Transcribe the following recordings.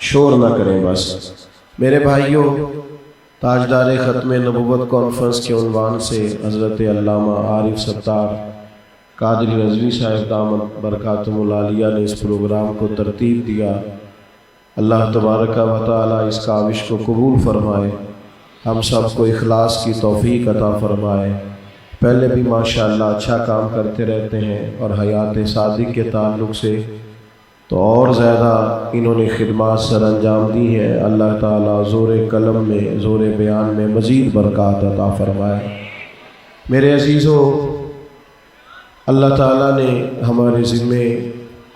شور نہ کریں بس۔ میرے بھائیوں، تاجدار ختم نبوت کانفرنس کے عنوان سے حضرت علامہ عارف ستار قادری رضوی صاحب دامت برکاتہم العالیہ نے اس پروگرام کو ترتیب دیا۔ اللہ تبارک و تعالی اس کاوش کو قبول فرمائے، ہم سب کو اخلاص کی توفیق عطا فرمائے۔ پہلے بھی ماشاءاللہ اچھا کام کرتے رہتے ہیں اور حیات صادق کے تعلق سے تو اور زیادہ انہوں نے خدمات سر انجام دی ہیں۔ اللہ تعالیٰ زور قلم میں، زور بیان میں مزید برکات عطا فرمائے۔ میرے عزیزوں، اللہ تعالیٰ نے ہمارے ذمے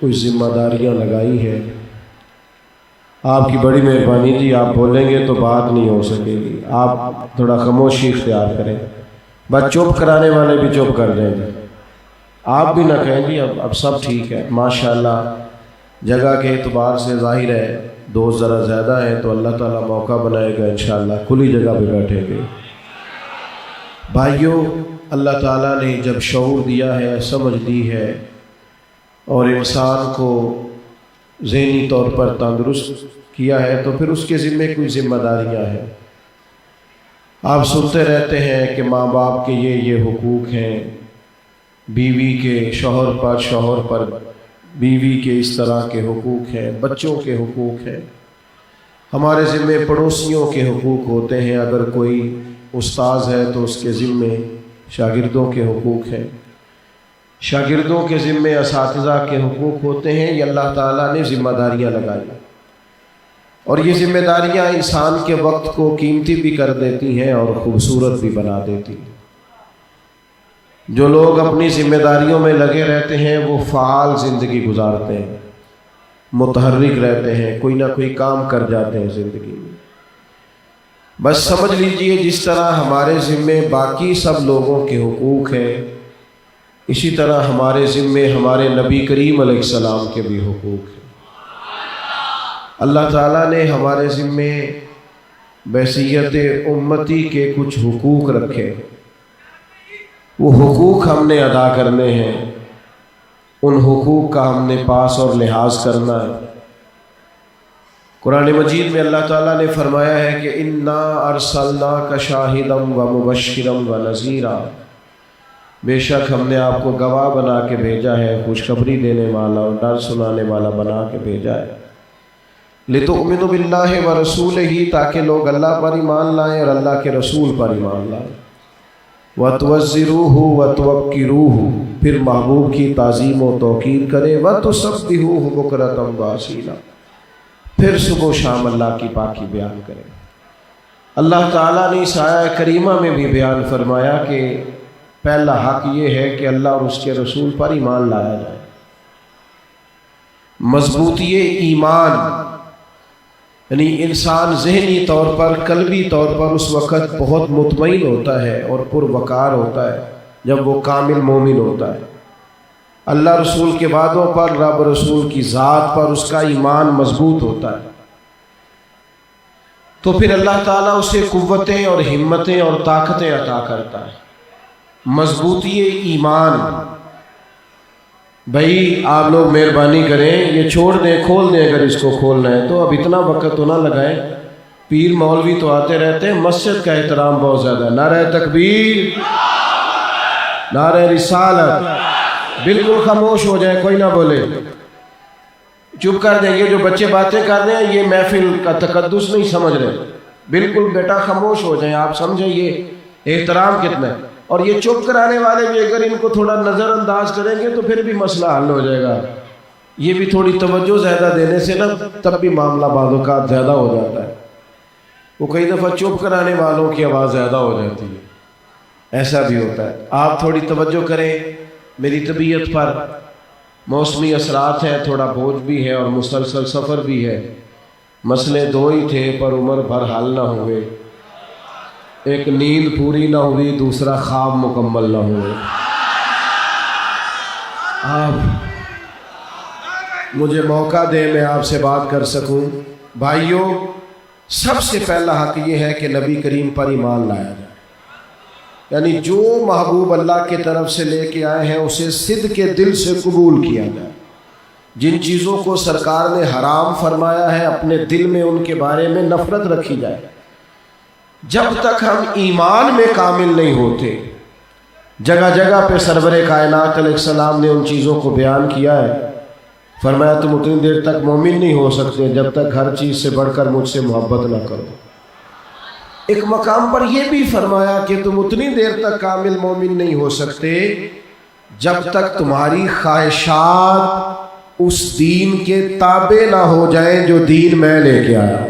کچھ ذمہ داریاں لگائی ہیں۔ آپ کی بڑی مہربانی جی، آپ بولیں گے تو بات نہیں ہو سکے گی، آپ تھوڑا خاموشی اختیار کریں۔ بس چپ کرانے والے بھی چپ کر دیں گے، آپ بھی نہ کہیں گی اب سب ٹھیک ہے۔ ماشاءاللہ جگہ کے اعتبار سے ظاہر ہے دوست ذرا زیادہ ہیں تو اللہ تعالیٰ موقع بنائے گا، انشاءاللہ کھلی جگہ پہ بیٹھیں گے۔ بھائیوں، اللہ تعالیٰ نے جب شعور دیا ہے، سمجھ دی ہے اور انسان کو ذہنی طور پر تندرست کیا ہے تو پھر اس کے ذمے کوئی ذمہ داریاں ہیں۔ آپ سنتے رہتے ہیں کہ ماں باپ کے یہ حقوق ہیں، بیوی کے شوہر پر بیوی کے اس طرح کے حقوق ہیں، بچوں کے حقوق ہیں، ہمارے ذمے پڑوسیوں کے حقوق ہوتے ہیں۔ اگر کوئی استاذ ہے تو اس کے ذمے شاگردوں کے حقوق ہیں، شاگردوں کے ذمے اساتذہ کے حقوق ہوتے ہیں۔ یہ اللہ تعالیٰ نے ذمہ داریاں لگائی اور یہ ذمہ داریاں انسان کے وقت کو قیمتی بھی کر دیتی ہیں اور خوبصورت بھی بنا دیتی ہیں۔ جو لوگ اپنی ذمہ داریوں میں لگے رہتے ہیں وہ فعال زندگی گزارتے ہیں، متحرک رہتے ہیں، کوئی نہ کوئی کام کر جاتے ہیں زندگی میں۔ بس سمجھ لیجئے جس طرح ہمارے ذمے باقی سب لوگوں کے حقوق ہیں، اسی طرح ہمارے ذمے ہمارے نبی کریم علیہ السلام کے بھی حقوق ہیں۔ اللہ تعالیٰ نے ہمارے ذمے بحیثیت امتی کے کچھ حقوق رکھے، وہ حقوق ہم نے ادا کرنے ہیں، ان حقوق کا ہم نے پاس اور لحاظ کرنا ہے۔ قرآن مجید میں اللہ تعالیٰ نے فرمایا ہے کہ اِنَّا أَرْسَلْنَاكَ شَاهِدًا وَمُبَشِّرًا وَنَذِيرًا، بے شک ہم نے آپ کو گواہ بنا کے بھیجا ہے، خوشخبری دینے والا اور ڈر سنانے والا بنا کے بھیجا ہے۔ لِتُؤْمِنُوا بِاللَّهِ وَرَسُولِهِ، تاکہ لوگ اللہ پر ایمان لائیں اور اللہ کے رسول پر ایمان لائیں۔ وَتُوَزِّرُوهُ وَتُوَقِّرُوهُ، پھر محبوب کی تعظیم و توقیر کرے۔ وَتُسَبِّحُوهُ بُكْرَةً وَأَصِيلًا، پھر صبح و شام اللہ کی پاکی بیان کرے۔ اللہ تعالیٰ نے اس آیہ کریمہ میں بھی بیان فرمایا کہ پہلا حق یہ ہے کہ اللہ اور اس کے رسول پر ایمان لایا جائے۔ مضبوطی ایمان یعنی انسان ذہنی طور پر، قلبی طور پر اس وقت بہت مطمئن ہوتا ہے اور پروقار ہوتا ہے جب وہ کامل مومن ہوتا ہے۔ اللہ رسول کے وعدوں پر، رب رسول کی ذات پر اس کا ایمان مضبوط ہوتا ہے تو پھر اللہ تعالیٰ اسے قوتیں اور ہمتیں اور طاقتیں عطا کرتا ہے۔ مضبوطی ایمان، بھائی آپ لوگ مہربانی کریں یہ چھوڑ دیں، کھول دیں اگر اس کو کھولنا ہے تو، اب اتنا وقت تو نہ لگائیں، پیر مولوی تو آتے رہتے ہیں، مسجد کا احترام بہت زیادہ ہے۔ نعرہ تکبیر، نعرہ رسالت، بالکل خاموش ہو جائیں، کوئی نہ بولے، چپ کر دیں۔ یہ جو بچے باتیں کر رہے ہیں یہ محفل کا تقدس نہیں سمجھ رہے، بالکل بیٹا خاموش ہو جائیں، آپ سمجھیں یہ احترام کتنا ہے۔ اور یہ چپ کرانے والے بھی اگر ان کو تھوڑا نظر انداز کریں گے تو پھر بھی مسئلہ حل ہو جائے گا۔ یہ بھی تھوڑی توجہ زیادہ دینے سے نا تب بھی معاملہ بعض اوقات زیادہ ہو جاتا ہے، وہ کئی دفعہ چپ کرانے والوں کی آواز زیادہ ہو جاتی ہے، ایسا بھی ہوتا ہے۔ آپ تھوڑی توجہ کریں، میری طبیعت پر موسمی اثرات ہیں، تھوڑا بوجھ بھی ہے اور مسلسل سفر بھی ہے۔ مسئلے دو ہی تھے پر عمر بھر حل نہ ہوئے، ایک نیند پوری نہ ہوئی، دوسرا خواب مکمل نہ ہوئے۔ آپ مجھے موقع دیں میں آپ سے بات کر سکوں۔ بھائیوں، سب سے پہلا حق یہ ہے کہ نبی کریم پر ایمان لایا جائے، یعنی جو محبوب اللہ کی طرف سے لے کے آئے ہیں اسے صدق کے دل سے قبول کیا جائے۔ جن چیزوں کو سرکار نے حرام فرمایا ہے اپنے دل میں ان کے بارے میں نفرت رکھی جائے۔ جب تک ہم ایمان میں کامل نہیں ہوتے، جگہ جگہ پہ سرور کائنات علیہ السلام نے ان چیزوں کو بیان کیا ہے، فرمایا تم اتنی دیر تک مومن نہیں ہو سکتے جب تک ہر چیز سے بڑھ کر مجھ سے محبت نہ کرو۔ ایک مقام پر یہ بھی فرمایا کہ تم اتنی دیر تک کامل مومن نہیں ہو سکتے جب تک تمہاری خواہشات اس دین کے تابع نہ ہو جائیں جو دین میں لے کے آیا۔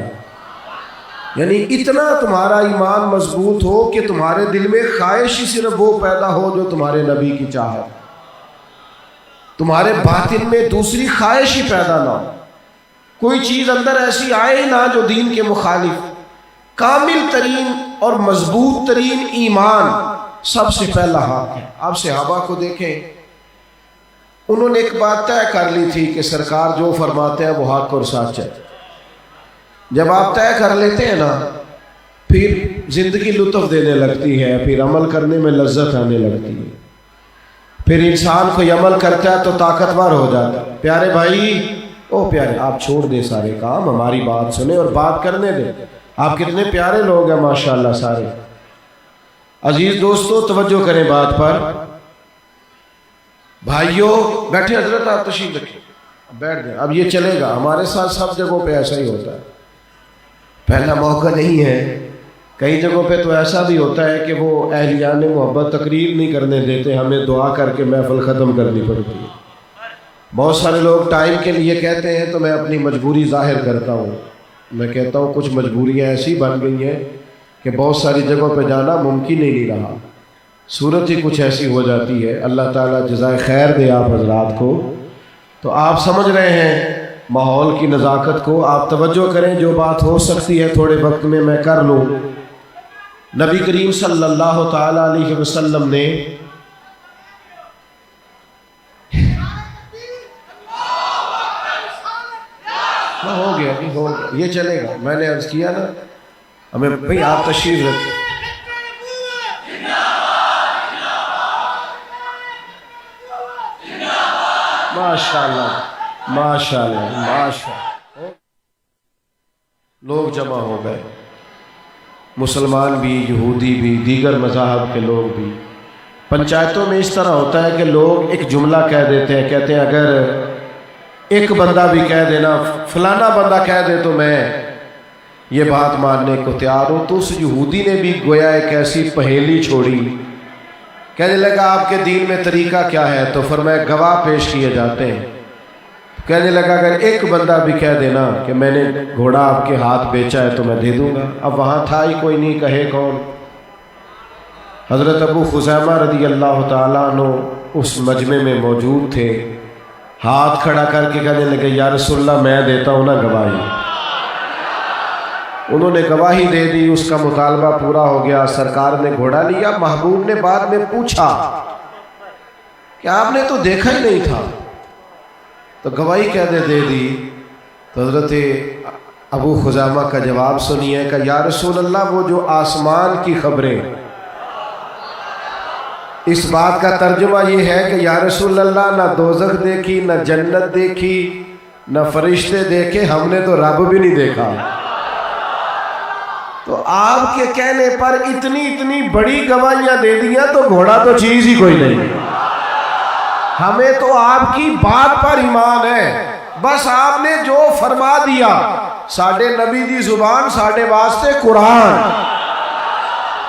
یعنی اتنا تمہارا ایمان مضبوط ہو کہ تمہارے دل میں خواہش ہی صرف وہ پیدا ہو جو تمہارے نبی کی چاہت، تمہارے باطن میں دوسری خواہش ہی پیدا نہ ہو، کوئی چیز اندر ایسی آئے نہ جو دین کے مخالف۔ کامل ترین اور مضبوط ترین ایمان سب سے پہلا حق ہے۔ آپ صحابہ کو دیکھیں، انہوں نے ایک بات طے کر لی تھی کہ سرکار جو فرماتے ہیں وہ حق اور سچ ہے۔ جب آپ طے کر لیتے ہیں نا، پھر زندگی لطف دینے لگتی ہے، پھر عمل کرنے میں لذت آنے لگتی ہے، پھر انسان کوئی عمل کرتا ہے تو طاقتور ہو جاتا ہے۔ پیارے بھائی، او پیارے، آپ چھوڑ دیں سارے کام، ہماری بات سنیں اور بات کرنے دیں۔ آپ کتنے پیارے لوگ ہیں ماشاءاللہ سارے۔ عزیز دوستو، توجہ کریں بات پر۔ بھائیوں بیٹھے، حضرت آپ تشریف رکھیں، بیٹھ جائیں۔ اب یہ چلے گا، ہمارے ساتھ سب جگہوں پہ ایسا ہی ہوتا ہے، پہلا موقع نہیں ہے۔ کئی جگہوں پہ تو ایسا بھی ہوتا ہے کہ وہ اہلیان محبت تقریر نہیں کرنے دیتے، ہمیں دعا کر کے محفل ختم کرنی پڑتی ہے۔ بہت سارے لوگ ٹائم کے لیے کہتے ہیں تو میں اپنی مجبوری ظاہر کرتا ہوں۔ میں کہتا ہوں کچھ مجبوریاں ایسی بن گئی ہیں کہ بہت ساری جگہوں پہ جانا ممکن ہی نہیں رہا، صورت ہی کچھ ایسی ہو جاتی ہے۔ اللہ تعالیٰ جزائے خیر دے آپ حضرات کو۔ تو آپ سمجھ رہے ہیں ماحول کی نزاکت کو، آپ توجہ کریں، جو بات ہو سکتی ہے تھوڑے وقت میں کر لوں۔ نبی کریم صلی اللہ تعالیٰ علیہ وسلم نے ہو گیا یہ چلے گا، میں نے عرض کیا نا ہمیں بھئی آپ تشریف رکھیں۔ ماشاءاللہ ماشاءاللہ ماشاءاللہ، لوگ جمع ہو گئے، مسلمان بھی، یہودی بھی، دیگر مذاہب کے لوگ بھی۔ پنچایتوں میں اس طرح ہوتا ہے کہ لوگ ایک جملہ کہہ دیتے ہیں، کہتے ہیں اگر ایک بندہ بھی کہہ دینا، فلانا بندہ کہہ دے تو میں یہ بات ماننے کو تیار ہوں۔ تو اس یہودی نے بھی گویا ایک ایسی پہیلی چھوڑی، کہنے لگا آپ کے دین میں طریقہ کیا ہے؟ تو فرمایا گواہ پیش کیے جاتے ہیں۔ کہنے لگا اگر ایک بندہ بھی کہہ دینا کہ میں نے گھوڑا آپ کے ہاتھ بیچا ہے تو میں دے دوں گا۔ اب وہاں تھا ہی کوئی نہیں، کہے کون؟ حضرت ابو خزیمہ رضی اللہ تعالیٰ عنہ اس مجمع میں موجود تھے، ہاتھ کھڑا کر کے کہنے لگے یا رسول اللہ میں دیتا ہوں نا گواہی۔ انہوں نے گواہی دے دی، اس کا مطالبہ پورا ہو گیا، سرکار نے گھوڑا لیا۔ محبوب نے بعد میں پوچھا کہ آپ نے تو دیکھا ہی نہیں تھا، تو گواہی کہنے دے دی۔ تو حضرت ابو خزیمہ کا جواب سنیے کہ یا رسول اللہ وہ جو آسمان کی خبریں، اس بات کا ترجمہ یہ ہے کہ یا رسول اللہ نہ دوزخ دیکھی، نہ جنت دیکھی، نہ فرشتے دیکھے، ہم نے تو رب بھی نہیں دیکھا۔ تو آپ کے کہنے پر اتنی بڑی گواہیاں دے دیا تو گھوڑا تو چیز ہی کوئی نہیں۔ ہمیں تو آپ کی بات پر ایمان ہے، بس آپ نے جو فرما دیا، ساڈے نبی دی زبان ساڈے واسطے قرآن۔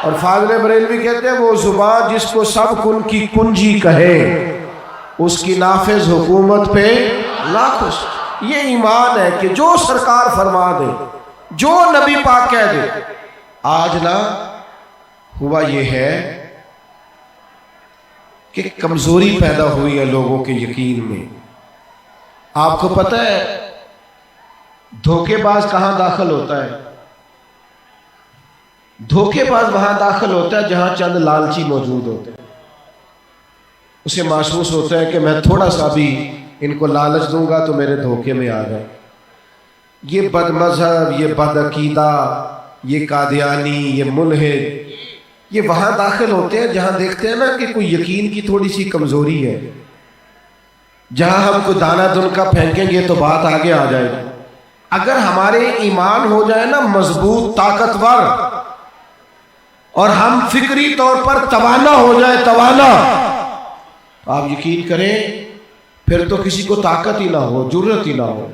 اور فاضل بریلوی کہتے ہیں وہ زبان جس کو سب کن کی کنجی کہے، اس کی نافذ حکومت پہ لاکھوں۔ یہ ایمان ہے کہ جو سرکار فرما دے، جو نبی پاک کہہ دے۔ آج نہ ہوا یہ ہے کہ کمزوری پیدا ہوئی ہے لوگوں کے یقین میں۔ آپ کو پتہ ہے دھوکے باز کہاں داخل ہوتا ہے؟ دھوکے باز وہاں داخل ہوتا ہے جہاں چند لالچی موجود ہوتے ہیں۔ اسے محسوس ہوتا ہے کہ میں تھوڑا سا بھی ان کو لالچ دوں گا تو میرے دھوکے میں آ گئے۔ یہ بد مذہب، یہ بد عقیدہ، یہ قادیانی، یہ ملحد، یہ وہاں داخل ہوتے ہیں جہاں دیکھتے ہیں نا کہ کوئی یقین کی تھوڑی سی کمزوری ہے۔ جہاں ہم کو دانہ دن کا پھینکیں گے تو بات آگے آ جائے گی۔ اگر ہمارے ایمان ہو جائے نا مضبوط، طاقتور، اور ہم فکری طور پر توانا ہو جائے، توانا، آپ یقین کریں پھر تو کسی کو طاقت ہی نہ ہو، جرت ہی نہ ہو۔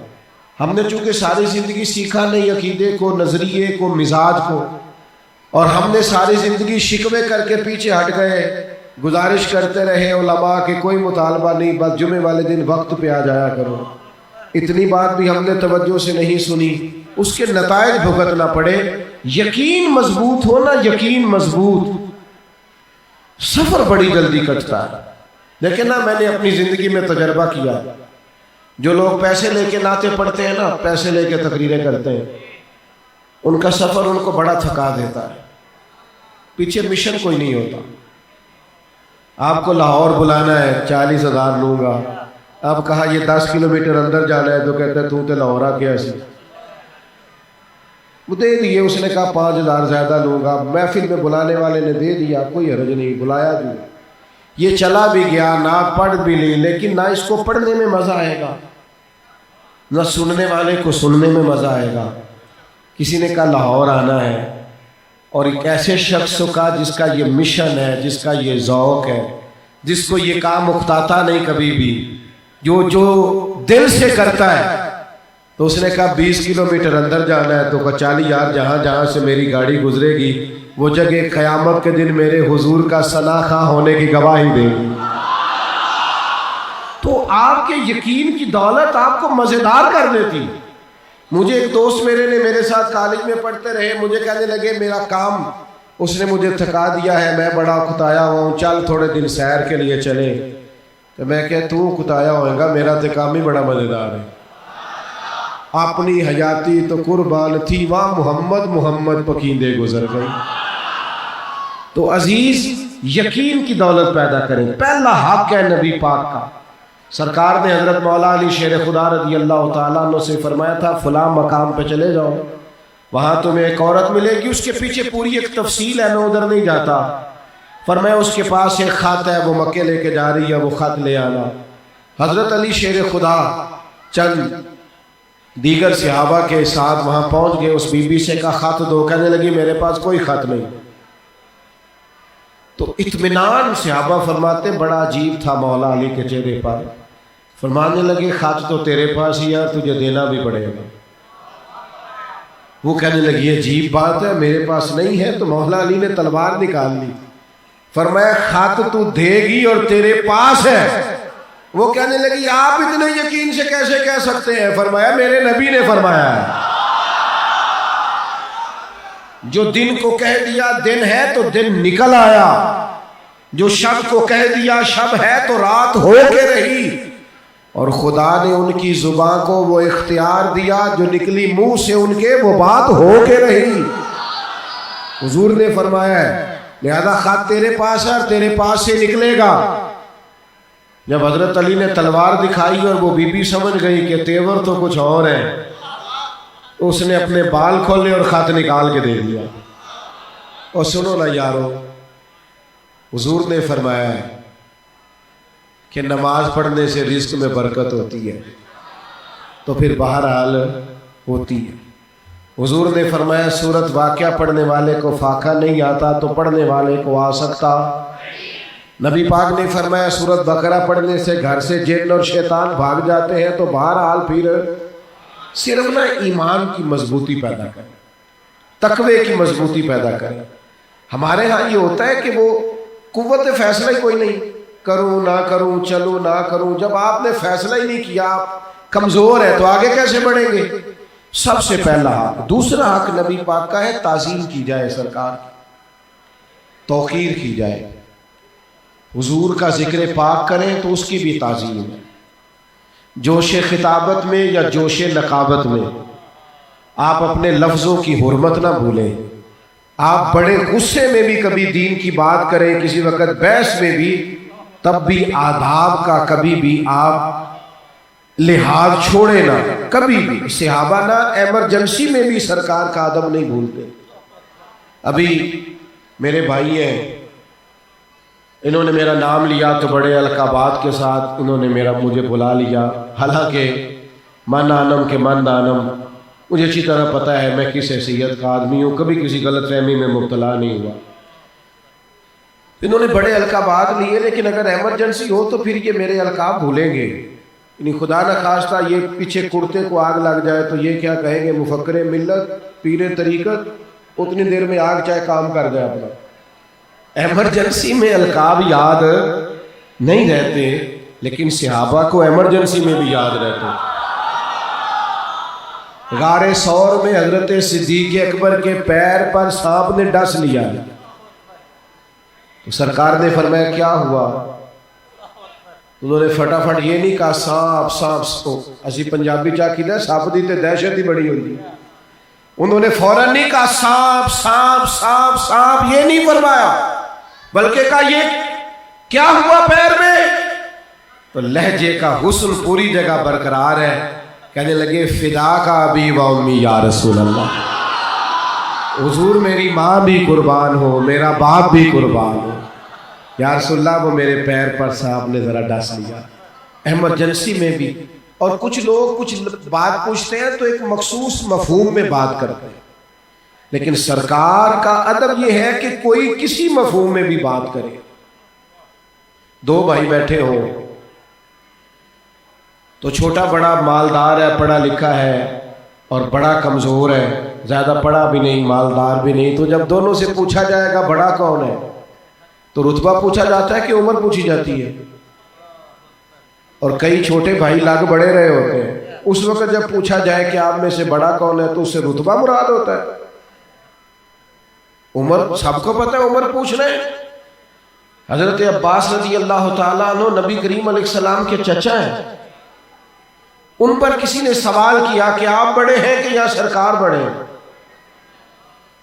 ہم نے چونکہ ساری زندگی سیکھا نہیں عقیدے کو، نظریے کو، مزاج کو، اور ہم نے ساری زندگی شکوے کر کے پیچھے ہٹ گئے، گزارش کرتے رہے علماء کہ کوئی مطالبہ نہیں، بس جمعے والے دن وقت پہ آ جایا کرو۔ اتنی بات بھی ہم نے توجہ سے نہیں سنی، اس کے نتائج بھگتنا پڑے۔ یقین مضبوط ہو نا، یقین مضبوط، سفر بڑی جلدی کٹتا ہے۔ لیکن نا میں نے اپنی زندگی میں تجربہ کیا، جو لوگ پیسے لے کے نعتیں پڑھتے ہیں نا، پیسے لے کے تقریریں کرتے ہیں، ان کا سفر ان کو بڑا تھکا دیتا ہے، پیچھے مشن کوئی نہیں ہوتا۔ آپ کو لاہور بلانا ہے، 40,000 لوں گا، اب کہا یہ 10 کلومیٹر اندر جانا ہے تو کہتے ہیں تو لاہور آ گیا سی، وہ دے دیے۔ اس نے کہا 5,000 زیادہ لوں گا، محفل میں بلانے والے نے دے دیا، کوئی حرج نہیں، بلایا بھی، یہ چلا بھی گیا، نہ پڑھ بھی لی، لیکن نہ اس کو پڑھنے میں مزہ آئے گا، نہ سننے والے کو سننے میں مزہ آئے گا۔ کسی نے کہا لاہور آنا ہے، اور ایک ایسے شخص کا جس کا یہ مشن ہے، جس کا یہ ذوق ہے، جس کو یہ کام اکتاتا نہیں کبھی بھی، جو دل سے کرتا ہے، تو اس نے کہا 20 کلومیٹر اندر جانا ہے، تو کہا 40 یار، جہاں جہاں سے میری گاڑی گزرے گی وہ جگہ قیامت کے دن میرے حضور کا ثنا خواں ہونے کی گواہی دے گی۔ تو آپ کے یقین کی دولت آپ کو مزیدار کر دیتی۔ مجھے ایک دوست میرے ساتھ کالج میں پڑھتے رہے، مجھے کہنے لگے میرا کام اس نے مجھے تھکا دیا ہے، میں بڑا اکتایا ہوں، چل تھوڑے دن سیر کے لیے چلے۔ تو میں کہ تو اکتایا ہوئے گا، میرا تو کام ہی بڑا مزیدار ہے۔ اپنی حیاتی تو قربان تھی، وہاں محمد محمد پکیندے گزر گئی۔ تو عزیز یقین کی دولت پیدا کریں۔ پہلا حق ہے نبی پاک کا۔ سرکار نے حضرت مولا علی شیر خدا رضی اللہ تعالیٰ عنہ سے فرمایا تھا فلاں مقام پہ چلے جاؤ، وہاں تمہیں ایک عورت ملے گی، اس کے پیچھے پوری ایک تفصیل ہے، میں ادھر نہیں جاتا۔ فرمایا اس کے پاس ایک خط ہے، وہ مکے لے کے جا رہی ہے، وہ خط لے آنا۔ حضرت علی شیر خدا چند دیگر صحابہ کے ساتھ وہاں پہنچ گئے، اس بی بی سے کہا خط دو، کہنے لگی میرے پاس کوئی خط نہیں۔ تو اطمینان صحابہ فرماتے بڑا عجیب تھا مولا علی کے چہرے پر، فرمانے لگے خط تو تیرے پاس ہی ہے، تجھے دینا بھی پڑے گا۔ وہ کہنے لگی عجیب بات ہے، میرے پاس نہیں ہے۔ تو مولا علی نے تلوار نکال لی، فرمایا خط تو دے گی اور تیرے پاس ہے۔ وہ کہنے لگی آپ اتنے یقین سے کیسے کہہ سکتے ہیں؟ فرمایا میرے نبی نے فرمایا ہے، جو دن کو کہہ دیا دن ہے تو دن نکل آیا، جو شب کو کہہ دیا شب ہے تو رات ہو کے رہی، اور خدا نے ان کی زبان کو وہ اختیار دیا، جو نکلی منہ سے ان کے وہ بات ہو کے رہی۔ حضور نے فرمایا ہے لہذا خط تیرے پاس ہے اور تیرے پاس سے نکلے گا۔ جب حضرت علی نے تلوار دکھائی اور وہ بی بی سمجھ گئی کہ تیور تو کچھ اور ہے، اس نے اپنے بال کھولے اور خط نکال کے دے دیا۔ اور سنو نا یارو، حضور نے فرمایا ہے کہ نماز پڑھنے سے رزق میں برکت ہوتی ہے، تو پھر بہرحال ہوتی ہے۔ حضور نے فرمایا سورت واقعہ پڑھنے والے کو فاقہ نہیں آتا تو پڑھنے والے کو آ سکتا۔ نبی پاک نے فرمایا سورت بقرہ پڑھنے سے گھر سے جن اور شیطان بھاگ جاتے ہیں، تو بہرحال پھر صرف نا ایمان کی مضبوطی پیدا کریں، تقوی کی مضبوطی پیدا کریں۔ ہمارے ہاں یہ ہوتا ہے کہ وہ قوت فیصلہ ہی کوئی نہیں، کروں نہ کروں، چلوں نہ کروں۔ جب آپ نے فیصلہ ہی نہیں کیا، آپ کمزور ہے تو آگے کیسے بڑھیں گے؟ سب سے پہلا حق۔ دوسرا حق نبی پاک کا ہے تعظیم کی جائے، سرکار کی توقیر کی جائے، حضور کا ذکر پاک کریں تو اس کی بھی تعظیم ہے۔ جوش خطابت میں یا جوش نقابت میں آپ اپنے لفظوں کی حرمت نہ بھولیں۔ آپ بڑے غصے میں بھی کبھی دین کی بات کریں، کسی وقت بحث میں بھی، تب بھی آداب کا کبھی بھی آپ لحاظ چھوڑے نہ، کبھی بھی۔ صحابہ نہ ایمرجنسی میں بھی سرکار کا ادب نہیں بھولتے۔ ابھی میرے بھائی ہیں انہوں نے میرا نام لیا تو بڑے القابات کے ساتھ انہوں نے مجھے بلا لیا، حالانکہ من آنم کے من دانم، مجھے اچھی طرح پتہ ہے میں کس حیثیت کا آدمی ہوں، کبھی کسی غلط فہمی میں مبتلا نہیں ہوا۔ انہوں نے بڑے القابات لیے، لیکن اگر ایمرجنسی ہو تو پھر یہ میرے القاب بھولیں گے، یعنی خدا نہ خواستہ یہ پیچھے کرتے کو آگ لگ جائے تو یہ کیا کہیں گے، مفکر ملت، پیر طریقت، اتنی دیر میں آگ چاہے کام کر جائے اپنا۔ ایمرجنسی میں القاب یاد نہیں رہتے، لیکن صحابہ کو ایمرجنسی میں بھی یاد رہتے۔ غار ثور میں حضرت صدیق اکبر کے پیر پر سانپ نے ڈس لیا، تو سرکار نے فرمایا کیا ہوا؟ انہوں نے فٹافٹ یہ نہیں کہا سانپ سانپ، اسی پنجابی چاکی دے سانپ دی تے دہشت ہی بڑی ہوئی، انہوں نے فوراً نہیں کہا سانپ سانپ سانپ سانپ، یہ نہیں فرمایا، بلکہ کہا یہ کیا ہوا پیر میں؟ تو لہجے کا حسن پوری جگہ برقرار ہے، کہنے لگے فدا کا ابی و امی یا رسول اللہ، حضور میری ماں بھی قربان ہو، میرا باپ بھی قربان ہو، یا رسول اللہ وہ میرے پیر پر سانپ نے ذرا ڈس لیا۔ ایمرجنسی میں بھی، اور کچھ لوگ کچھ بات پوچھتے ہیں تو ایک مخصوص مفہوم میں بات کرتے ہیں، لیکن سرکار کا ادب یہ ہے کہ کوئی کسی مفہوم میں بھی بات کرے۔ دو بھائی بیٹھے ہوں تو چھوٹا بڑا مالدار ہے، پڑھا لکھا ہے، اور بڑا کمزور ہے، زیادہ پڑھا بھی نہیں مالدار بھی نہیں، تو جب دونوں سے پوچھا جائے گا بڑا کون ہے تو رتبہ پوچھا جاتا ہے کہ عمر پوچھی جاتی ہے، اور کئی چھوٹے بھائی لگ بڑے رہے ہوتے ہیں، اس وقت جب پوچھا جائے کہ آپ میں سے بڑا کون ہے تو اس سے رتبہ مراد ہوتا ہے۔ عمر سب کو پتہ ہے، عمر پوچھ رہے ہیں۔ حضرت عباس رضی اللہ تعالیٰ عنہ نبی کریم علیہ السلام کے چچا ہیں، ان پر کسی نے سوال کیا کہ آپ بڑے ہیں کہ یا سرکار بڑے ہیں؟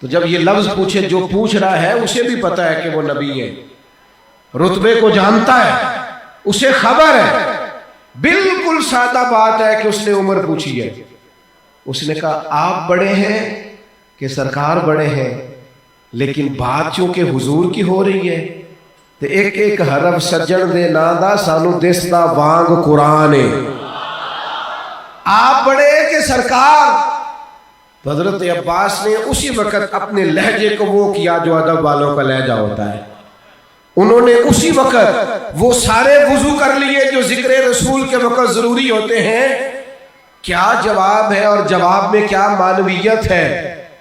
تو جب یہ لفظ پوچھے، جو پوچھ رہا ہے اسے بھی پتا ہے کہ وہ نبی ہے، رتبے کو جانتا ہے، اسے خبر ہے، بالکل سادہ بات ہے کہ اس نے عمر پوچھی ہے۔ اس نے کہا آپ بڑے ہیں کہ سرکار بڑے ہیں، لیکن بات چونکہ حضور کی ہو رہی ہے تو ایک ایک حرف سجن دے نادا سانو دستا وانگ قرآن ہے، آپ بڑے کہ سرکار؟ تو حضرت عباس نے اسی وقت اپنے لہجے کو وہ کیا جو ادب والوں کا لہجہ ہوتا ہے، انہوں نے اسی وقت وہ سارے وضو کر لیے جو ذکر رسول کے وقت ضروری ہوتے ہیں۔ کیا جواب ہے اور جواب میں کیا معنویت ہے؟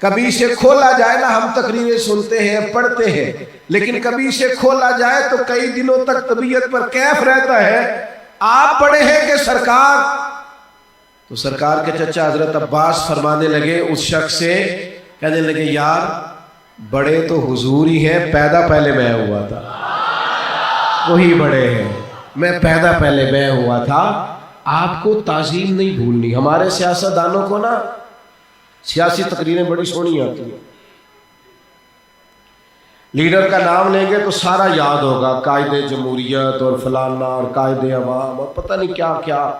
کبھی اسے کھولا جائے نا، ہم تقریریں سنتے ہیں پڑھتے ہیں، لیکن کبھی اسے کھولا جائے تو کئی دنوں تک طبیعت پر کیف رہتا ہے۔ آپ بڑے ہیں کہ سرکار؟ تو سرکار کے چچا حضرت عباس فرمانے لگے اس شخص سے، کہنے لگے یار بڑے تو حضور ہی ہیں، پیدا پہلے میں ہوا تھا، وہی بڑے ہیں، میں پیدا پہلے میں ہوا تھا۔ آپ کو تعظیم نہیں بھولنی۔ ہمارے سیاستدانوں کو نا سیاسی تقریریں بڑی سونی آتی ہیں، لیڈر کا نام لیں گے تو سارا یاد ہوگا، قائد جمہوریت اور فلانا اور قائد عوام اور پتہ نہیں کیا کیا،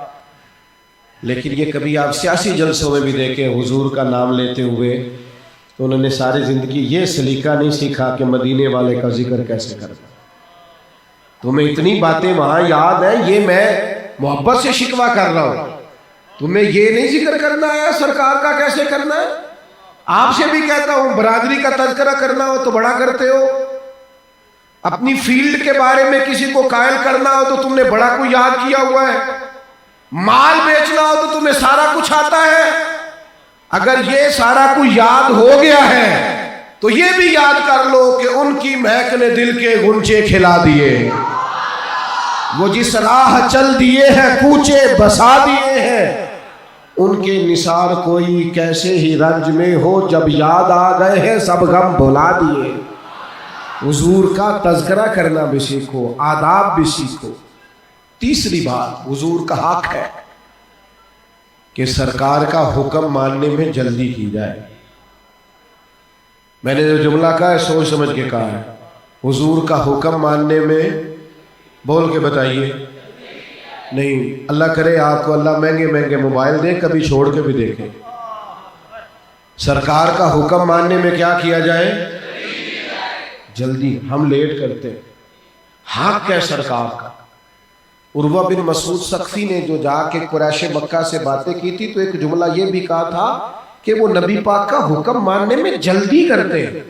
لیکن یہ کبھی آپ سیاسی جلسوں میں بھی دیکھیں حضور کا نام لیتے ہوئے تو انہوں نے ساری زندگی یہ سلیقہ نہیں سیکھا کہ مدینے والے کا ذکر کیسے کرنا۔ تمہیں اتنی باتیں وہاں یاد ہیں، یہ میں محبت سے شکوہ کر رہا ہوں، تمہیں یہ نہیں ذکر کرنا ہے سرکار کا کیسے کرنا ہے؟ آپ سے بھی کہتا ہوں برادری کا تذکرہ کرنا ہو تو بڑا کرتے ہو، اپنی فیلڈ کے بارے میں کسی کو قائل کرنا ہو تو تم نے بڑا کو یاد کیا ہوا ہے، مال بیچنا ہو تو تمہیں سارا کچھ آتا ہے۔ اگر یہ سارا کچھ یاد ہو گیا ہے تو یہ بھی یاد کر لو کہ ان کی مہک نے دل کے غنچے کھلا دیے، وہ جس راہ چل دیے ہیں کوچے بسا دیے ہیں، ان کے نثار کوئی کیسے ہی رنج میں ہو، جب یاد آ گئے ہیں سب غم بھلا دیے۔ حضور کا تذکرہ کرنا بھی سیکھو، آداب بھی سیکھو۔ تیسری بات حضور کا حق ہے کہ سرکار کا حکم ماننے میں جلدی کی جائے۔ میں نے جو جملہ کہا ہے سوچ سمجھ کے کہا ہے، حضور کا حکم ماننے میں، بول کے بتائیے، نہیں اللہ کرے آپ کو اللہ مہنگے مہنگے موبائل دے، کبھی چھوڑ کے بھی دیکھیں۔ سرکار کا حکم ماننے میں کیا کیا جائے؟ جلدی۔ ہم لیٹ کرتے ہیں، حق ہے سرکار کا۔ عروہ بن مسعود ثقفی نے جو جا کے قریش مکہ سے باتیں کی تھی تو ایک جملہ یہ بھی کہا تھا کہ وہ نبی پاک کا حکم ماننے میں جلدی کرتے ہیں،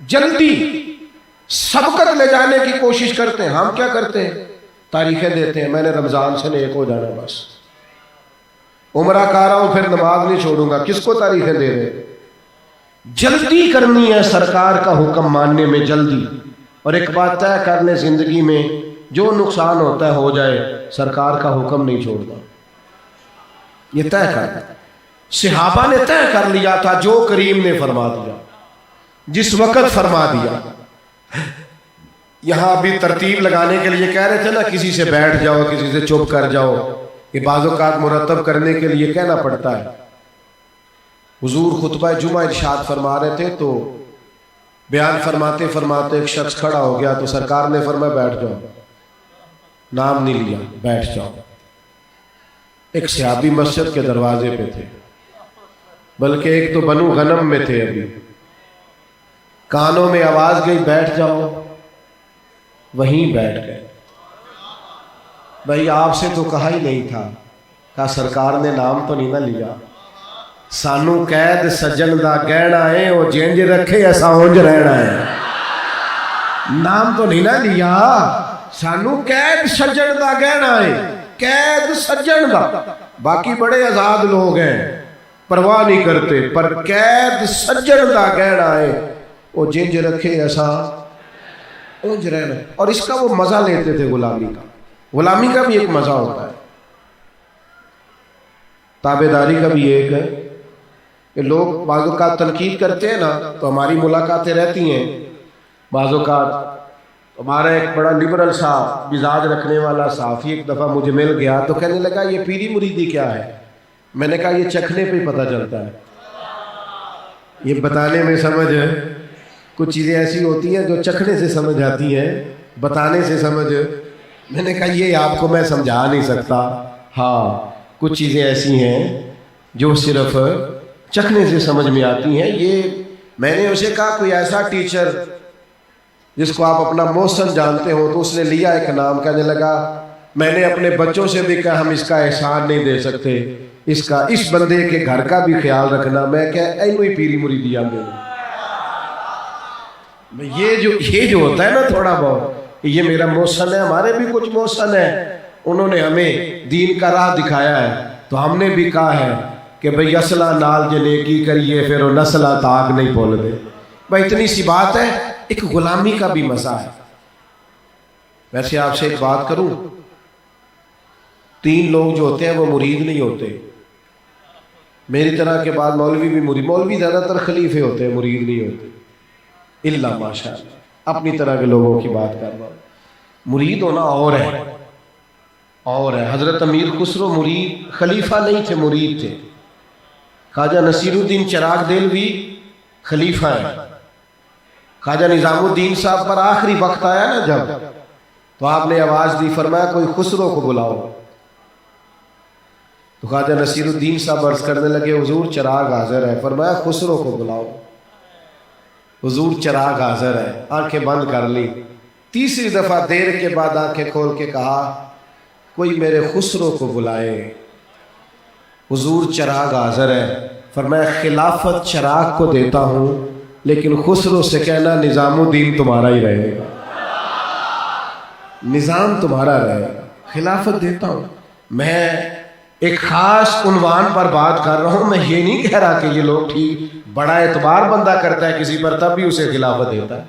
جلدی سبقت لے جانے کی کوشش کرتے ہیں۔ ہم کیا کرتے ہیں؟ تاریخیں دیتے ہیں، میں نے رمضان سے نیک ہو جانا، بس عمرہ کر رہا ہوں پھر نماز نہیں چھوڑوں گا۔ کس کو تاریخیں دے رہے ہیں؟ جلدی کرنی ہے سرکار کا حکم ماننے میں، جلدی۔ اور ایک بات طے کر لیں زندگی میں، جو نقصان ہوتا ہے ہو جائے، سرکار کا حکم نہیں چھوڑنا، یہ طے کر۔ صحابہ نے طے کر لیا تھا، جو کریم نے فرما دیا، جس وقت فرما دیا۔ یہاں ابھی ترتیب لگانے کے لیے کہہ رہے تھے نا، کسی سے بیٹھ جاؤ، کسی سے چپ کر جاؤ، یہ بعض اوقات مرتب کرنے کے لیے کہنا پڑتا ہے۔ حضور خطبہ جمعہ ارشاد فرما رہے تھے تو بیان فرماتے فرماتے ایک شخص کھڑا ہو گیا تو سرکار نے فرمایا بیٹھ جاؤ، نام نہیں لیا، بیٹھ جاؤ۔ ایک صحابی مسجد کے دروازے پہ تھے، بلکہ ایک تو بنو غنم میں تھے، ابھی کانوں میں آواز گئی بیٹھ جاؤ، وہیں بیٹھ گئے۔ بھائی آپ سے تو کہا ہی نہیں تھا، کہا سرکار نے نام تو نہیں نہ لیا، سانو قید سجن دا گہنا ہے، وہ جنج رکھے ایسا اونج رہنا ہے، نام تو نہیں نہ لیا، سانو قید سجن دا گہنا ہے، قید سجن دا۔ باقی بڑے آزاد لوگ ہیں، پرواہ نہیں کرتے، پر قید سجن دا گہنا ہے، وہ جنج رکھے ایسا اونج رہنا ہے۔ اور اس کا وہ مزہ لیتے تھے، غلامی کا۔ غلامی کا بھی ایک مزہ ہوتا ہے، تابعداری کا بھی ایک ہے کہ لوگ بعض اوقات تنقید کرتے ہیں نا تو ہماری ملاقاتیں رہتی ہیں، بعض اوقات ہمارا ایک بڑا لبرل سا مزاج رکھنے والا صحافی ایک دفعہ مجھے مل گیا تو کہنے لگا یہ پیری مریدی کیا ہے؟ میں نے کہا یہ چکھنے پہ پتہ چلتا ہے، یہ بتانے میں سمجھ، کچھ چیزیں ایسی ہوتی ہیں جو چکھنے سے سمجھ آتی ہیں، بتانے سے سمجھ۔ میں نے کہا یہ آپ کو میں سمجھا نہیں سکتا، ہاں کچھ چیزیں ایسی ہیں جو صرف چکھنے سے سمجھ میں آتی ہیں۔ یہ میں نے اسے کہا کوئی ایسا ٹیچر جس کو آپ اپنا محسن جانتے ہو، تو اس نے لیا ایک نام، کہنے لگا میں نے اپنے بچوں سے بھی کہا ہم اس کا احسان نہیں دے سکتے، اس بندے کے گھر کا بھی خیال رکھنا۔ میں کہا اینو ہی پیری مریدی آندے، یہ جو ہوتا ہے نا تھوڑا بہت، یہ میرا محسن ہے، ہمارے بھی کچھ محسن ہیں، انہوں نے ہمیں دین کا راہ دکھایا ہے، تو ہم نے بھی کہا ہے کہ بھئی اصلہ نال جے نیکی کریے پھر وہ نسلہ تاک نہیں بول دے۔ بھئی اتنی سی بات ہے، ایک غلامی کا بھی مزہ ہے۔ ویسے آپ سے ایک بات کروں، 3 لوگ جو ہوتے ہیں وہ مرید نہیں ہوتے، میری طرح کے بعد مولوی بھی مرید، مولوی زیادہ تر خلیفے ہوتے ہیں، مرید نہیں ہوتے، اللہ ماشاءاللہ، اپنی طرح کے لوگوں کی بات کر رہا ہوں۔ مرید ہونا اور ہے، اور ہے۔ حضرت امیر خسرو مرید، خلیفہ نہیں تھے، مرید تھے۔ خواجہ نصیر الدین چراغ دہلوی خلیفہ ہیں۔ خواجہ نظام الدین صاحب پر آخری وقت آیا نا جب، تو آپ نے آواز دی، فرمایا کوئی خسرو کو بلاؤ، تو خواجہ نصیر الدین صاحب عرض کرنے لگے حضور چراغ حاضر ہے، فرمایا خسرو کو بلاؤ، حضور چراغ حاضر ہے، آنکھیں بند کر لی، تیسری دفعہ دیر کے بعد آنکھیں کھول کے کہا کوئی میرے خسرو کو بلائے، حضور چراغ حاضر ہے، فرمایا خلافت چراغ کو دیتا ہوں لیکن خسرو سے کہنا نظام الدین تمہارا ہی رہے گا، نظام تمہارا رہے گا، خلافت دیتا ہوں۔ میں ایک خاص عنوان پر بات کر رہا ہوں، میں یہ نہیں کہہ رہا کہ یہ لوگ ٹھیک، بڑا اعتبار بندہ کرتا ہے کسی پر تب بھی اسے خلافت دیتا ہے،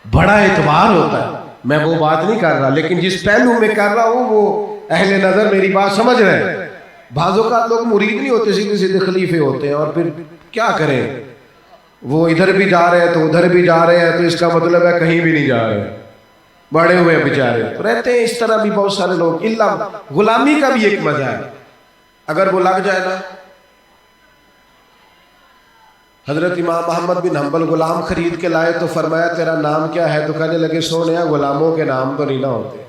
بڑا اعتبار ہوتا ہے، میں وہ بات نہیں کر رہا، لیکن جس پہلو میں کر رہا ہوں وہ اہل نظر میری بات سمجھ رہے ہیں۔ بعض اوقات لوگ مرید نہیں ہوتے، سیدھے سیدھے خلیفے ہوتے ہیں، اور پھر کیا کریں، وہ ادھر بھی جا رہے ہیں تو ادھر بھی جا رہے ہیں، تو اس کا مطلب ہے کہیں بھی نہیں جا رہے، بڑے ہوئے بیچارے رہتے ہیں۔ اس طرح بھی بہت سارے لوگ، اللہ غلامی کا بھی ایک مزہ ہے، اگر وہ لگ جائے نا۔ حضرت امام محمد بن حنبل غلام خرید کے لائے تو فرمایا تیرا نام کیا ہے؟ تو کہنے لگے سونیا غلاموں کے نام تو نہیں نہ ہوتے،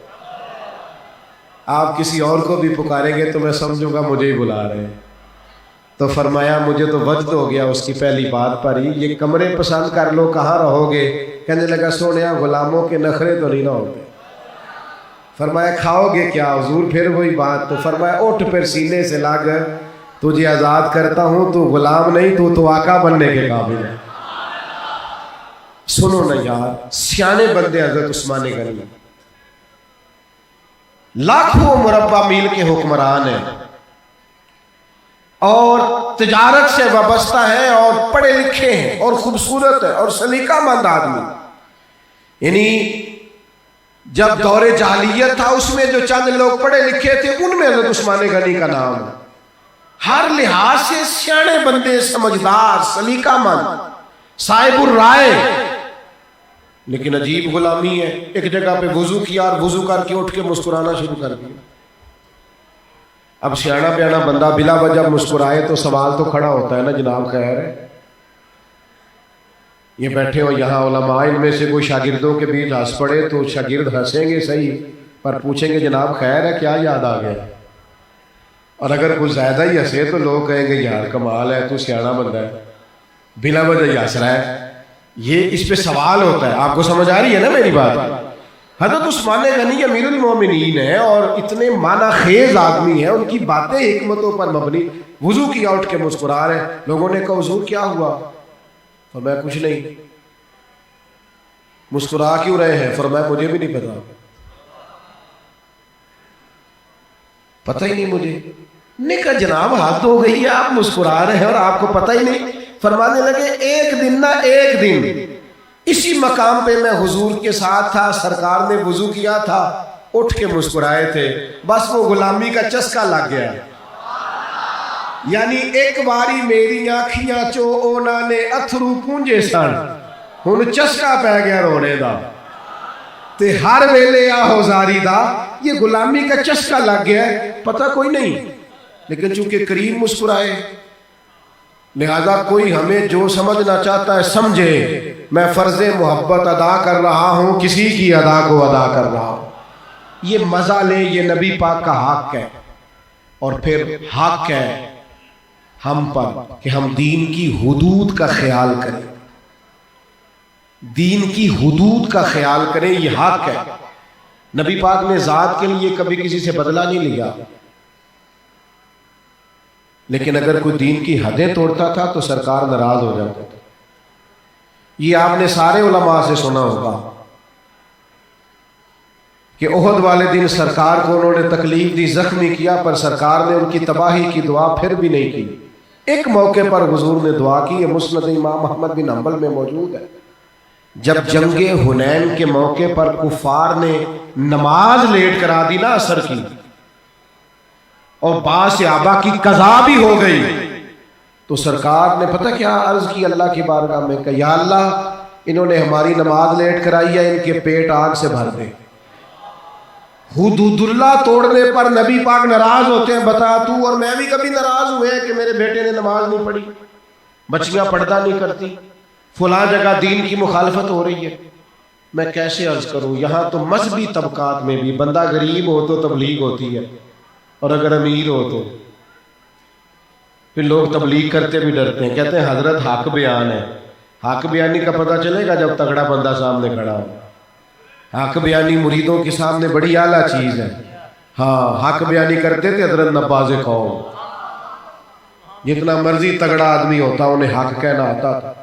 آپ کسی اور کو بھی پکاریں گے تو میں سمجھوں گا مجھے ہی بلا رہے ہیں۔ تو فرمایا مجھے تو وجد ہو گیا اس کی پہلی بات پر ہی، یہ کمرے پسند کر لو کہاں رہو گے؟ کہنے لگا سونیا غلاموں کے نخرے تو نہیں نہ ہوتے، فرمایا کھاؤ گے کیا حضور؟ پھر وہی بات. تو فرمایا اٹھ پھر سینے سے لاگ تجھے آزاد کرتا ہوں، تو غلام نہیں، تو آقا بننے کے قابل ہے. سنو نا یار، سیانے بندے حضرت عثمان غنی لاکھوں مربع میل کے حکمران ہیں اور تجارت سے وابستہ ہیں اور پڑھے لکھے ہیں اور خوبصورت ہے اور سلیقہ مند آدمی. یعنی جب دور جاہلیت تھا اس میں جو چند لوگ پڑھے لکھے تھے ان میں حضرت عثمان غنی کا نام ہے. ہر لحاظ سے سیانے بندے، سمجھدار، سلیقہ مند، صاحب الرائے. لیکن عجیب غلامی ہے. ایک جگہ پہ وضو کیا اور وضو کر کے اٹھ کے مسکرانا شروع کر دیا. اب سیانا بیانا بندہ بلا وجہ مسکرائے تو سوال تو کھڑا ہوتا ہے نا، جناب خیر ہے؟ یہ بیٹھے ہو یہاں علماء، ان میں سے کوئی شاگردوں کے بیچ ہنس پڑے تو شاگرد ہنسیں گے صحیح، پر پوچھیں گے جناب خیر ہے، کیا یاد آ گیا؟ اور اگر کچھ زیادہ ہی ہنسے تو لوگ کہیں گے یار کمال ہے، تو سیانا بندہ ہے، بلا وجہ ہی ہنس رہا ہے. یہ اس پہ سوال ہوتا ہے. آپ کو سمجھ آ رہی ہے نا میری بات؟ حضرت عثمان غنی امیر المومنین ہیں اور اتنے معنی خیز آدمی ہیں، ان کی باتیں حکمتوں پر مبنی. وضو کیا اٹھ کے مسکرا رہے ہیں. لوگوں نے کہا حضور کیا ہوا؟ فرمایا کچھ نہیں. مسکرا کیوں رہے ہیں؟ فرمایا مجھے بھی نہیں پتا، پتہ ہی نہیں مجھے. نے کہا جناب حد ہو گئی ہے، آپ مسکرا رہے ہیں اور آپ کو پتہ ہی نہیں. فرمانے لگے ایک دن نہ ایک دن اسی مقام پہ میں حضور کے ساتھ تھا، سرکار نے وضو کیا تھا، اٹھ کے مسکرائے تھے، بس وہ غلامی کا چسکا لگ گیا. یعنی ایک باری میری آنکھیاں چو اونا نے اتھرو پونجے سن، ہن چسکا پہ گیا رونے دا تے ہر ویلے آہو زاری دا. یہ غلامی کا چسکا لگ گیا ہے، پتہ کوئی نہیں. لیکن چونکہ کریم مسکرائے، لہذا کوئی ہمیں جو سمجھنا چاہتا ہے سمجھے. میں فرض محبت ادا کر رہا ہوں، کسی کی ادا کو ادا کر رہا ہوں. یہ مزہ لے، یہ نبی پاک کا حق ہے. اور پھر حق ہے ہم پر کہ ہم دین کی حدود کا خیال کریں، دین کی حدود کا خیال کریں. یہ حق ہے. نبی پاک نے ذات کے لیے کبھی کسی سے بدلہ نہیں لیا، لیکن اگر کوئی دین کی حدیں توڑتا تھا تو سرکار ناراض ہو جاتا تھا. یہ آپ نے سارے علماء سے سنا ہوگا کہ احد والے دن سرکار کو انہوں نے تکلیف دی، زخمی کیا، پر سرکار نے ان کی تباہی کی دعا پھر بھی نہیں کی. ایک موقع پر حضور نے دعا کی، یہ مسند امام احمد بن حنبل میں موجود ہے. جب جنگ حنین کے موقع پر کفار نے نماز لیٹ کرا دی نا عصر کی، اور بعض صحابہ کی قضا بھی ہو گئی، تو سرکار نے پتہ کیا عرض کی اللہ کی بارگاہ میں کہ یا اللہ انہوں نے ہماری نماز لیٹ کرائی ہے، ان کے پیٹ آگ سے بھر دے. حدود اللہ توڑنے پر نبی پاک ناراض ہوتے ہیں. بتا تو اور میں بھی کبھی ناراض ہوئے کہ میرے بیٹے نے نماز نہیں پڑھی، بچیاں پردہ نہیں کرتی، فلاں جگہ دین کی مخالفت ہو رہی ہے. میں کیسے عرض کروں؟ یہاں تو مذہبی طبقات میں بھی بندہ غریب ہو تو تبلیغ ہوتی ہے، اور اگر امیر ہو تو پھر لوگ تبلیغ کرتے بھی ڈرتے ہیں. کہتے ہیں حضرت حق بیان ہے. حق بیانی کا پتہ چلے گا جب تگڑا بندہ سامنے کھڑا ہو. حق بیانی مریدوں کے سامنے بڑی اعلیٰ چیز ہے. ہاں حق بیانی کرتے تھے حضرت نباز قوم، جتنا مرضی تگڑا آدمی ہوتا انہیں حق کہنا آتا تھا.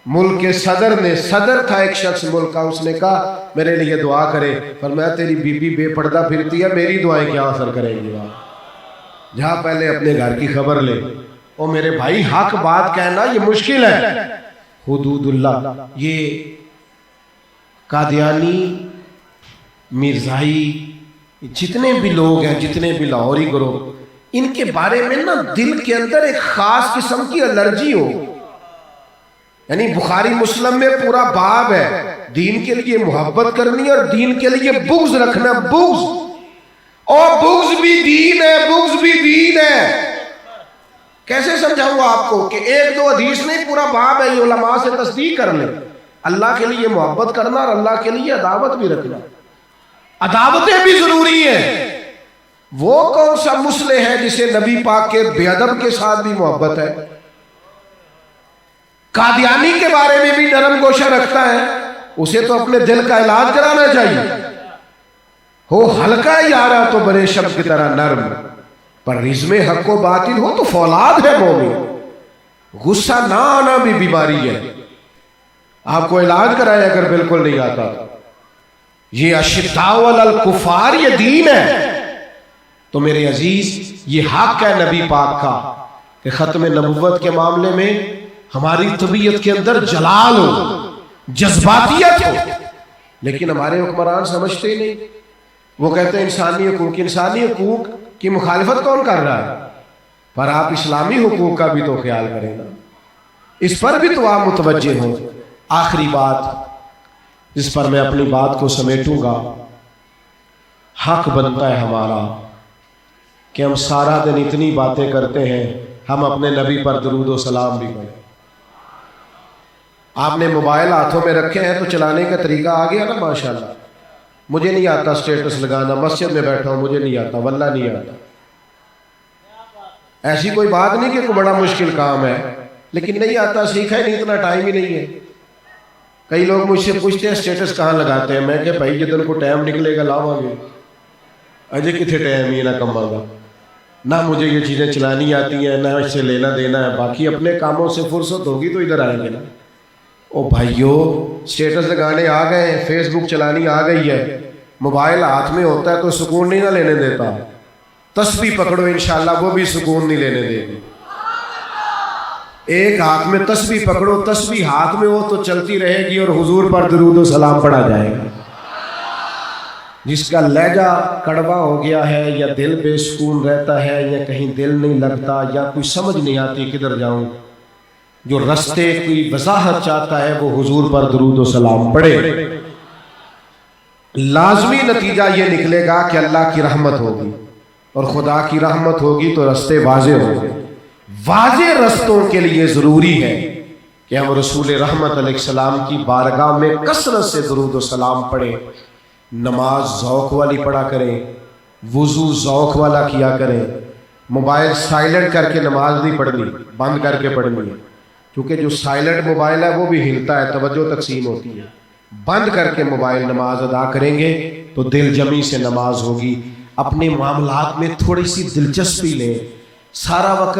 ملک کے صدر تھا ایک شخص ملک کا، اس نے کہا میرے لیے دعا کرے. فرمایا تیری بی بی بے پردہ پھرتی ہے، میری دعائیں کیا اثر کریں گی؟ جہاں پہلے اپنے گھر کی خبر لے. او میرے بھائی حق بات کہنا یہ مشکل ہے. حدود اللہ، یہ قادیانی، مرزائی، جتنے بھی لوگ ہیں، جتنے بھی لاہوری گروہ، ان کے بارے میں نا دل کے اندر ایک خاص قسم کی الرجی ہو. یعنی بخاری مسلم میں پورا باب ہے دین کے لیے محبت کرنی اور دین کے لیے بغض رکھنا. بغض، اور بغض بھی دین ہے، بغض بھی دین ہے. کیسے سمجھاؤں گا آپ کو کہ ایک دو حدیث نہیں، پورا باب ہے. یہ علماء سے تصدیق کر لیں. اللہ کے لیے محبت کرنا اور اللہ کے لیے عداوت بھی رکھنا. عداوتیں بھی ضروری ہیں. وہ کون سا مصلح ہے جسے نبی پاک کے بے ادب کے ساتھ بھی محبت ہے؟ قادیانی کے بارے میں بھی نرم گوشہ رکھتا ہے، اسے تو اپنے دل کا علاج کرانا چاہیے. ہو ہلکا یارا تو برے شب کی طرح نرم، پر رزم حق و باطل ہو تو فولاد ہے مومن۔ غصہ نہ آنا بھی بیماری ہے، آپ کو علاج کرائے اگر بالکل نہیں آتا۔ یہ اشداء علی الکفار یہ دین ہے، تو میرے عزیز یہ حق ہے نبی پاک کا کہ ختم نبوت کے معاملے میں ہماری طبیعت کے اندر جلال ہو، جذباتیت ہو، لیکن ہمارے حکمران سمجھتے ہی نہیں۔ وہ کہتے ہیں انسانی حقوق کی مخالفت کون کر رہا ہے؟ پر آپ اسلامی حقوق کا بھی تو خیال کریں نا، اس پر بھی تو آپ متوجہ ہوں۔ آخری بات جس پر میں اپنی بات کو سمیٹوں گا، حق بنتا ہے ہمارا کہ ہم سارا دن اتنی باتیں کرتے ہیں، ہم اپنے نبی پر درود و سلام بھی پڑھیں۔ آپ نے موبائل ہاتھوں میں رکھے ہیں تو چلانے کا طریقہ آ گیا نا ماشاءاللہ۔ مجھے نہیں آتا سٹیٹس لگانا، مسجد میں بیٹھا ہوں مجھے نہیں آتا، واللہ نہیں آتا۔ ایسی کوئی بات نہیں کہ کوئی بڑا مشکل کام ہے، لیکن نہیں آتا، سیکھا ہی نہیں، اتنا ٹائم ہی نہیں ہے۔ کئی لوگ مجھ سے پوچھتے ہیں سٹیٹس کہاں لگاتے ہیں، میں کہ بھائی جدن کو ٹائم نکلے گا لاؤں گے، اجے کتنے ٹائم ہی نہ کم آگا، نہ مجھے یہ چیزیں چلانی آتی ہیں، نہ اس سے لینا دینا ہے، باقی اپنے کاموں سے فرصت ہوگی تو ادھر آئیں گے نا۔ او بھائیو، سٹیٹس لگانے آ گئے، فیس بک چلانی آ گئی ہے، موبائل ہاتھ میں ہوتا ہے تو سکون نہیں نہ لینے دیتا۔ تسبیح پکڑو انشاءاللہ وہ بھی سکون نہیں لینے دے گی۔ ایک ہاتھ میں تسبیح پکڑو، تسبیح ہاتھ میں ہو تو چلتی رہے گی اور حضور پر درود و سلام پڑھا جائے گا۔ جس کا لہجہ کڑوا ہو گیا ہے، یا دل بے سکون رہتا ہے، یا کہیں دل نہیں لگتا، یا کوئی سمجھ نہیں آتی کدھر جاؤں، جو رستے کی وضاحت چاہتا ہے وہ حضور پر درود و سلام پڑھے۔ لازمی نتیجہ یہ نکلے گا کہ اللہ کی رحمت ہوگی، اور خدا کی رحمت ہوگی تو رستے واضح ہوں گے۔ واضح رستوں کے لیے ضروری ہے کہ ہم رسول رحمت علیہ السلام کی بارگاہ میں کثرت سے درود و سلام پڑھیں، نماز ذوق والی پڑھا کریں، وضو ذوق والا کیا کریں، موبائل سائلنٹ کر کے نماز نہیں پڑھنی، بند کر کے پڑھنی ہے، کیونکہ جو سائلنٹ موبائل ہے وہ بھی ہلتا ہے، توجہ تقسیم ہوتی ہے۔ بند کر کے موبائل نماز ادا کریں گے تو دل جمی سے نماز ہوگی۔ اپنے معاملات میں تھوڑی سی دلچسپی لیں، سارا وقت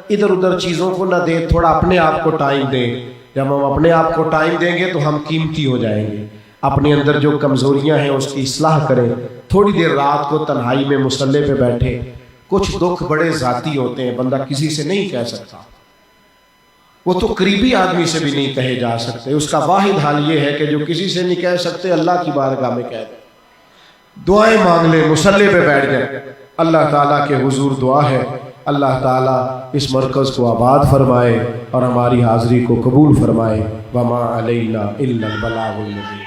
ادھر ادھر چیزوں کو نہ دیں، تھوڑا اپنے آپ کو ٹائم دیں۔ جب ہم اپنے آپ کو ٹائم دیں گے تو ہم قیمتی ہو جائیں گے۔ اپنے اندر جو کمزوریاں ہیں اس کی اصلاح کریں، تھوڑی دیر رات کو تنہائی میں مصلی پہ بیٹھے۔ کچھ دکھ بڑے ذاتی ہوتے ہیں، بندہ کسی سے نہیں کہہ سکتا، وہ تو قریبی آدمی سے بھی نہیں کہے جا سکتے۔ اس کا واحد حال یہ ہے کہ جو کسی سے نہیں کہہ سکتے اللہ کی بارگاہ میں کہہ دیں، دعائیں مانگ لیں، مصلی پہ بیٹھ جائیں۔ اللہ تعالیٰ کے حضور دعا ہے اللہ تعالیٰ اس مرکز کو آباد فرمائے اور ہماری حاضری کو قبول فرمائے۔ وما علینا الا البلاغ المبین۔